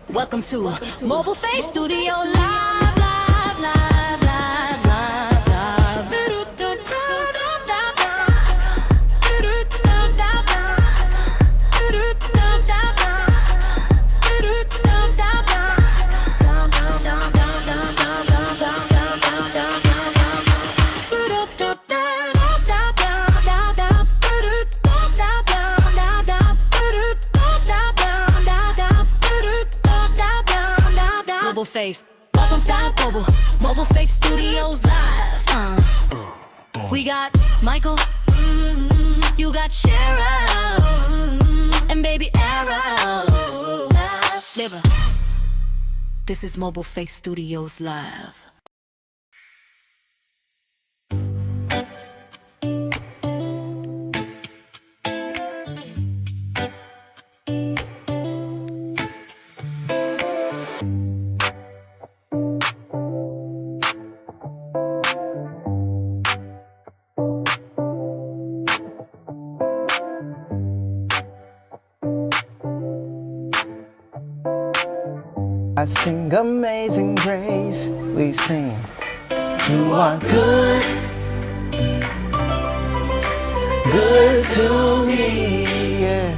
Welcome to Mobile Face Studio Live, live, live, live, live, live. Mobile Face, welcome to Mobile Face Studios Live. We got Michael, you got Cheryl, and baby Arrow. Liver. This is Mobile Face Studios Live. I sing Amazing Grace, we sing, you are good, good to me, yeah.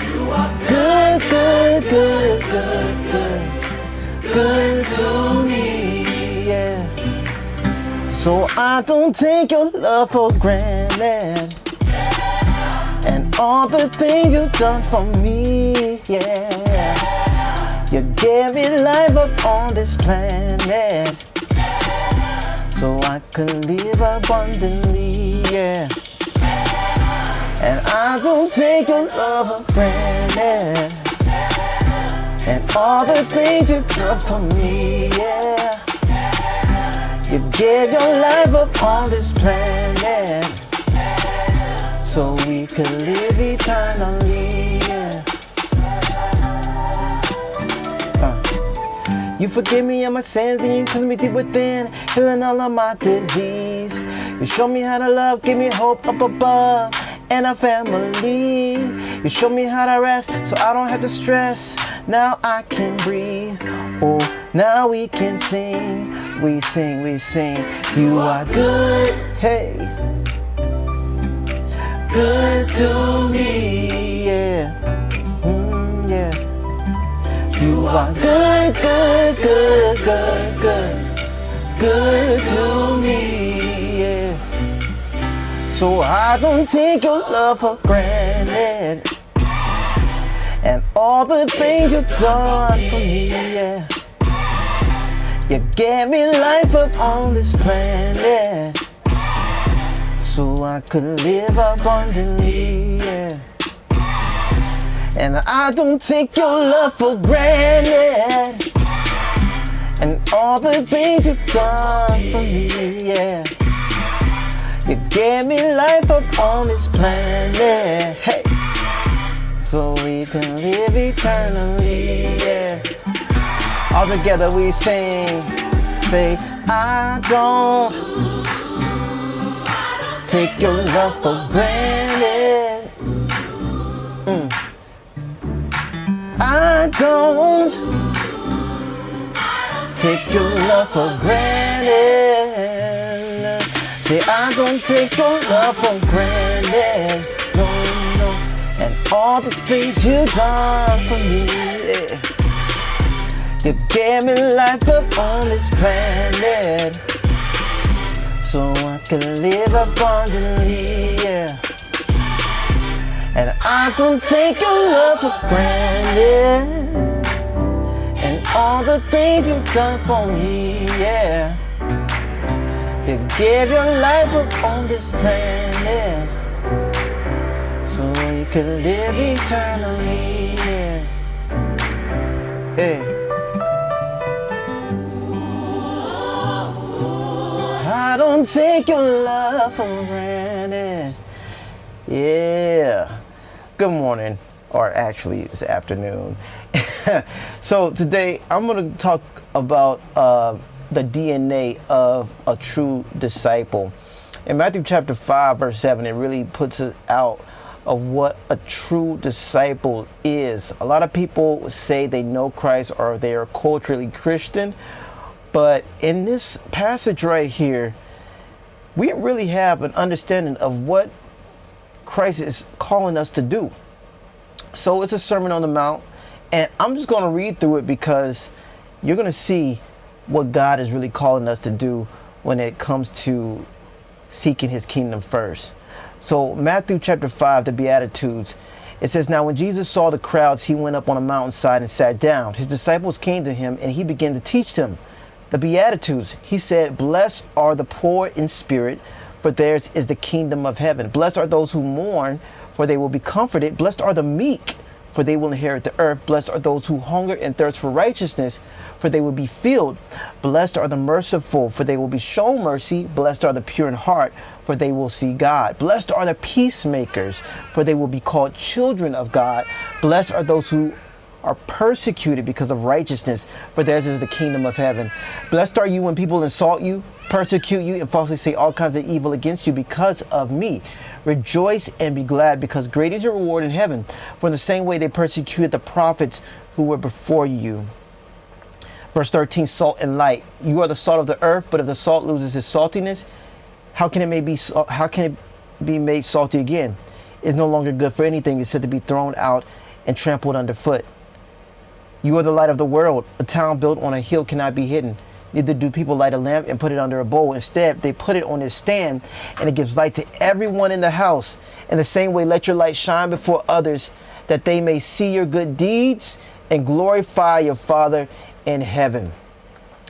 You are good, good, good, good, good, good to me, yeah. So I don't take your love for granted, and all the things you've done for me, yeah. You gave me life up on this planet, so I could live abundantly, yeah. And I don't take your love for granted, and all the things you've done for me, yeah. You gave your life up on this planet, so we could live eternally, yeah. You forgive me of my sins and you cleanse me deep within, healing all of my disease. You show me how to love, give me hope up above and a family. You show me how to rest so I don't have to stress. Now I can breathe, oh, now we can sing. We sing, we sing. You are good, hey, good to me, yeah, yeah. You are good, good, good, good, good, good to me, yeah. So I don't take your love for granted, and all the things you've done for me, yeah. You gave me life up on this planet, so I could live abundantly, yeah. And I don't take your love for granted, and all the things you've done for me, yeah. You gave me life up on this planet, hey, so we can live eternally, yeah. All together we sing, say, I don't take your love for granted. I don't take your love for granted. Say, I don't take your love for granted. No, no. And all the things you've done for me, yeah. You gave me life up on this planet, so I can live abundantly, yeah. And I don't take your love for granted, and all the things you've done for me, yeah. You gave your life up on this planet, so you can live eternally, yeah. Hey. I don't take your love for granted. Yeah. Good morning, or actually it's afternoon. So today I'm going to talk about the DNA of a true disciple. In Matthew chapter 5 verse 7, it really puts it out of what a true disciple is. A lot of people say they know Christ or they are culturally Christian, but in this passage right here, we really have an understanding of what Christ is calling us to do. So it's a Sermon on the Mount, and I'm just going to read through it because you're going to see what God is really calling us to do when it comes to seeking his kingdom first. So Matthew chapter 5, the Beatitudes, it says, "Now when Jesus saw the crowds, he went up on a mountainside and sat down. His disciples came to him, and he began to teach them the Beatitudes. He said, 'Blessed are the poor in spirit, for theirs is the kingdom of heaven. Blessed are those who mourn, for they will be comforted. Blessed are the meek, for they will inherit the earth. Blessed are those who hunger and thirst for righteousness, for they will be filled. Blessed are the merciful, for they will be shown mercy. Blessed are the pure in heart, for they will see God. Blessed are the peacemakers, for they will be called children of God. Blessed are those who are persecuted because of righteousness, for theirs is the kingdom of heaven. Blessed are you when people insult you, persecute you, and falsely say all kinds of evil against you because of me. Rejoice and be glad, because great is your reward in heaven. For in the same way they persecuted the prophets who were before you.'" Verse 13, salt and light. "You are the salt of the earth, but if the salt loses its saltiness, how can it be made salty again? It is no longer good for anything except to be thrown out and trampled underfoot. You are the light of the world. A town built on a hill cannot be hidden. Neither do people light a lamp and put it under a bowl. Instead, they put it on its stand, and it gives light to everyone in the house. In the same way, let your light shine before others, that they may see your good deeds and glorify your Father in heaven."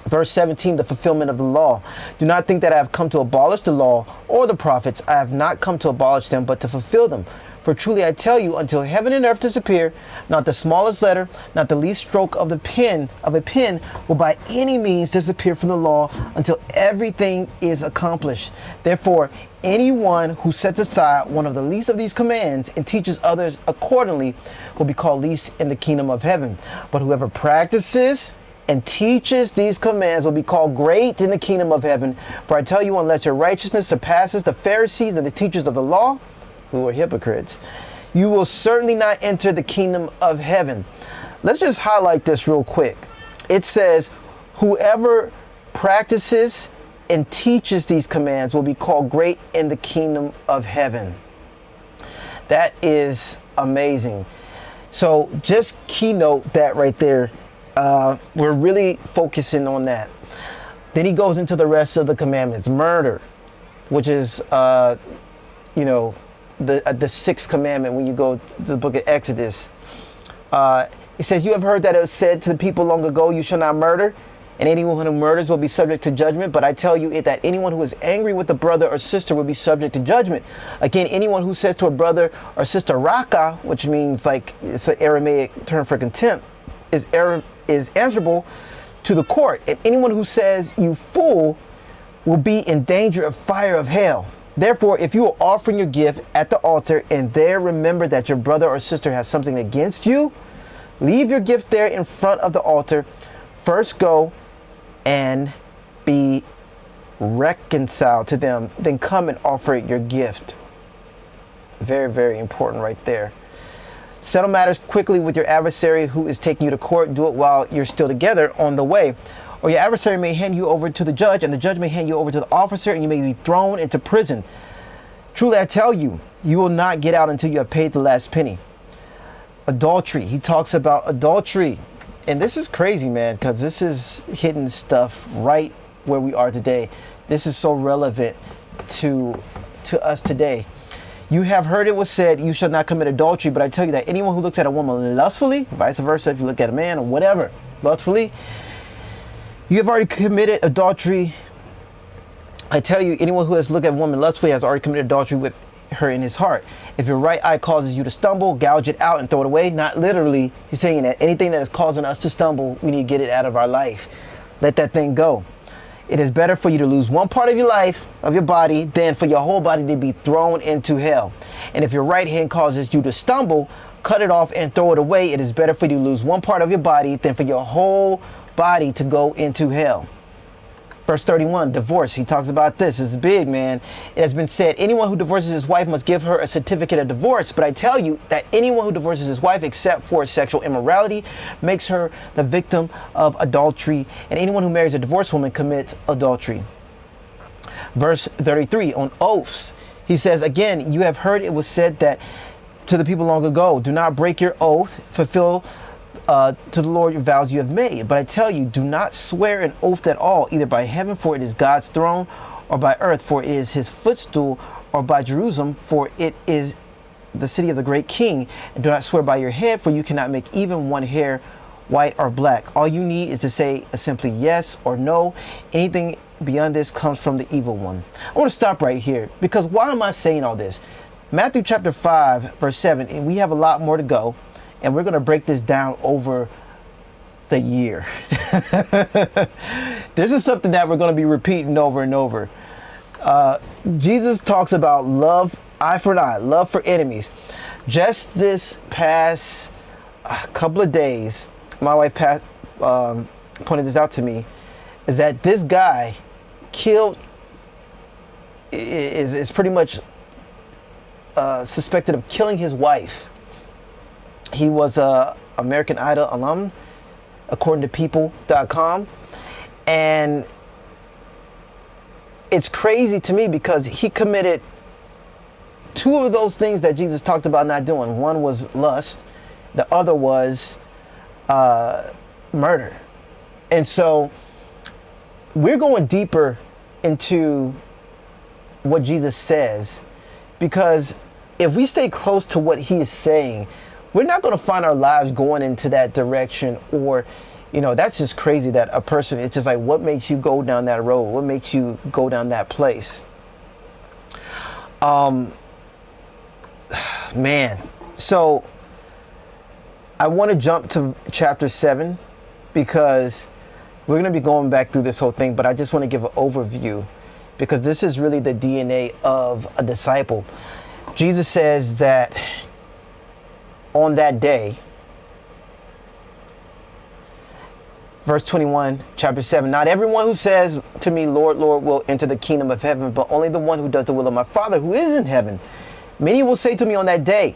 Verse 17, the fulfillment of the law. "Do not think that I have come to abolish the law or the prophets. I have not come to abolish them, but to fulfill them. For truly I tell you, until heaven and earth disappear, not the smallest letter, not the least stroke of a pen will by any means disappear from the law until everything is accomplished. Therefore, anyone who sets aside one of the least of these commands and teaches others accordingly will be called least in the kingdom of heaven. But whoever practices and teaches these commands will be called great in the kingdom of heaven. For I tell you, unless your righteousness surpasses the Pharisees and the teachers of the law, who are hypocrites, you will certainly not enter the kingdom of heaven." Let's just highlight this real quick. It says, whoever practices and teaches these commands will be called great in the kingdom of heaven. That is amazing. So just keynote that right there. We're really focusing on that. Then he goes into the rest of the commandments. Murder, which is, the sixth commandment when you go to the book of Exodus. It says, "You have heard that it was said to the people long ago, 'You shall not murder, and anyone who murders will be subject to judgment.' But I tell you that anyone who is angry with a brother or sister will be subject to judgment. Again, anyone who says to a brother or sister, 'Raka,' which means like it's an Aramaic term for contempt, is answerable to the court. And anyone who says, 'You fool,' will be in danger of fire of hell. Therefore, if you are offering your gift at the altar and there remember that your brother or sister has something against you, leave your gift there in front of the altar. First go and be reconciled to them. Then come and offer your gift." Very, very important right there. "Settle matters quickly with your adversary who is taking you to court. Do it while you're still together on the way. Or your adversary may hand you over to the judge, and the judge may hand you over to the officer, and you may be thrown into prison. Truly I tell you, you will not get out until you have paid the last penny." Adultery. He talks about adultery. And this is crazy, man, because this is hidden stuff right where we are today. This is so relevant to us today. "You have heard it was said, 'You shall not commit adultery,' but I tell you that anyone who looks at a woman lustfully," vice versa, if you look at a man or whatever, lustfully, "you have already committed adultery. I tell you, anyone who has looked at a woman lustfully has already committed adultery with her in his heart. If your right eye causes you to stumble, gouge it out and throw it away." Not literally. He's saying that anything that is causing us to stumble, we need to get it out of our life. Let that thing go. "It is better for you to lose one part of your life, of your body, than for your whole body to be thrown into hell. And if your right hand causes you to stumble, cut it off and throw it away. It is better for you to lose one part of your body than for your whole body to go into hell." Verse 31, divorce. He talks about this. This is big, man. It has been said, anyone who divorces his wife must give her a certificate of divorce. But I tell you that anyone who divorces his wife except for sexual immorality makes her the victim of adultery. And anyone who marries a divorced woman commits adultery. Verse 33, on oaths. He says, again, you have heard it was said that to the people long ago, do not break your oath, fulfill to the Lord your vows you have made. But I tell you, do not swear an oath at all, either by heaven, for it is God's throne, or by earth, for it is his footstool, or by Jerusalem, for it is the city of the great king. And do not swear by your head, for you cannot make even one hair white or black. All you need is to say simply yes or no. Anything beyond this comes from the evil one. I want to stop right here, because why am I saying all this? Matthew chapter 5, verse 7, and we have a lot more to go. And we're going to break this down over the year. This is something that we're going to be repeating over and over. Jesus talks about love, eye for an eye, love for enemies. Just this past couple of days, my wife pointed this out to me, is that this guy killed, is pretty much suspected of killing his wife. He was a American Idol alum, according to people.com. And it's crazy to me because he committed two of those things that Jesus talked about not doing. One was lust. The other was murder. And so we're going deeper into what Jesus says, because if we stay close to what he is saying, we're not going to find our lives going into that direction. Or, you know, that's just crazy that a person, it's just like, what makes you go down that road? What makes you go down that place? Man, so I want to jump to chapter 7, because we're going to be going back through this whole thing, but I just want to give an overview, because this is really the DNA of a disciple. Jesus says that on that day, verse 21, chapter 7, not everyone who says to me, Lord, Lord, will enter the kingdom of heaven, but only the one who does the will of my Father who is in heaven. Many will say to me on that day,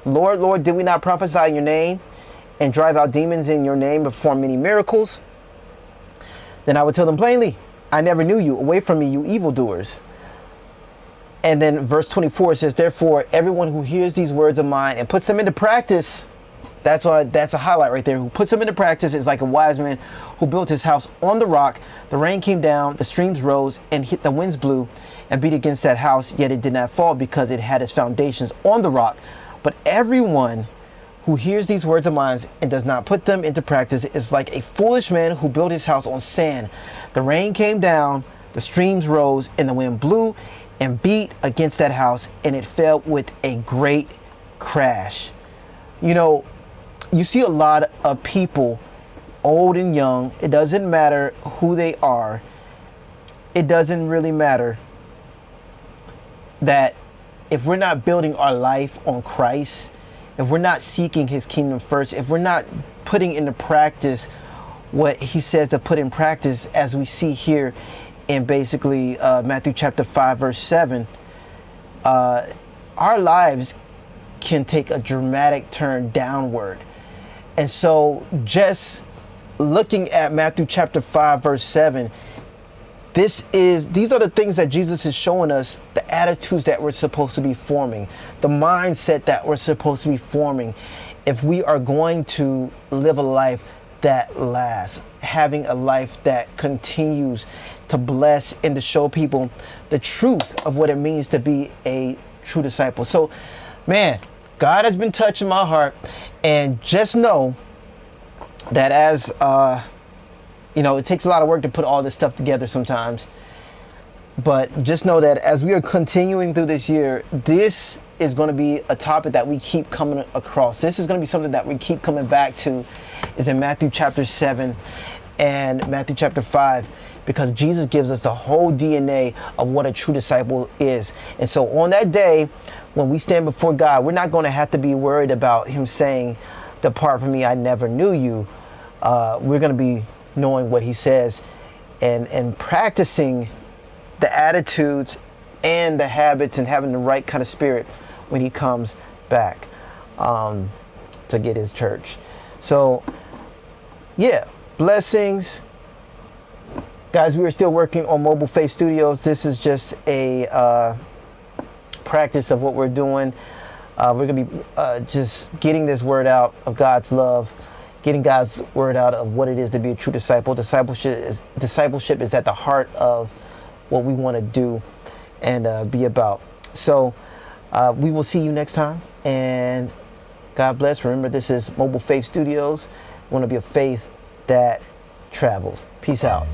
Lord, Lord, did we not prophesy in your name and drive out demons in your name and perform many miracles? Then I would tell them plainly, I never knew you. Away from me, you evildoers. And then verse 24 says, therefore, everyone who hears these words of mine and puts them into practice, that's a highlight right there. Who puts them into practice is like a wise man who built his house on the rock. The rain came down, the streams rose, and the winds blew and beat against that house, yet it did not fall because it had its foundations on the rock. But everyone who hears these words of mine and does not put them into practice is like a foolish man who built his house on sand. The rain came down, the streams rose, and the wind blew and beat against that house, and it fell with a great crash. You know, you see a lot of people, old and young. It doesn't matter who they are. It doesn't really matter that if we're not building our life on Christ, if we're not seeking his kingdom first, if we're not putting into practice what he says to put in practice, as we see here in basically Matthew chapter 5, verse 7, our lives can take a dramatic turn downward. And so just looking at Matthew chapter 5, verse 7, these are the things that Jesus is showing us, the attitudes that we're supposed to be forming, the mindset that we're supposed to be forming if we are going to live a life that lasts, having a life that continues to bless and to show people the truth of what it means to be a true disciple. So, man, God has been touching my heart, and just know that as you know, it takes a lot of work to put all this stuff together sometimes, but just know that as we are continuing through this year, this is going to be a topic that we keep coming across. This is going to be something that we keep coming back to, is in Matthew chapter 7 and Matthew chapter 5, because Jesus gives us the whole DNA of what a true disciple is. And so on that day, when we stand before God, we're not going to have to be worried about him saying, depart from me, I never knew you. We're going to be knowing what he says and practicing the attitudes and the habits and having the right kind of spirit when he comes back to get his church. So yeah, blessings. Guys, we are still working on Mobile Faith Studios. This is just a practice of what we're doing. We're going to be just getting this word out of God's love, getting God's word out of what it is to be a true disciple. Discipleship is at the heart of what we want to do and be about. So we will see you next time, and God bless. Remember, this is Mobile Faith Studios. We want to be a faith that travels. Peace out.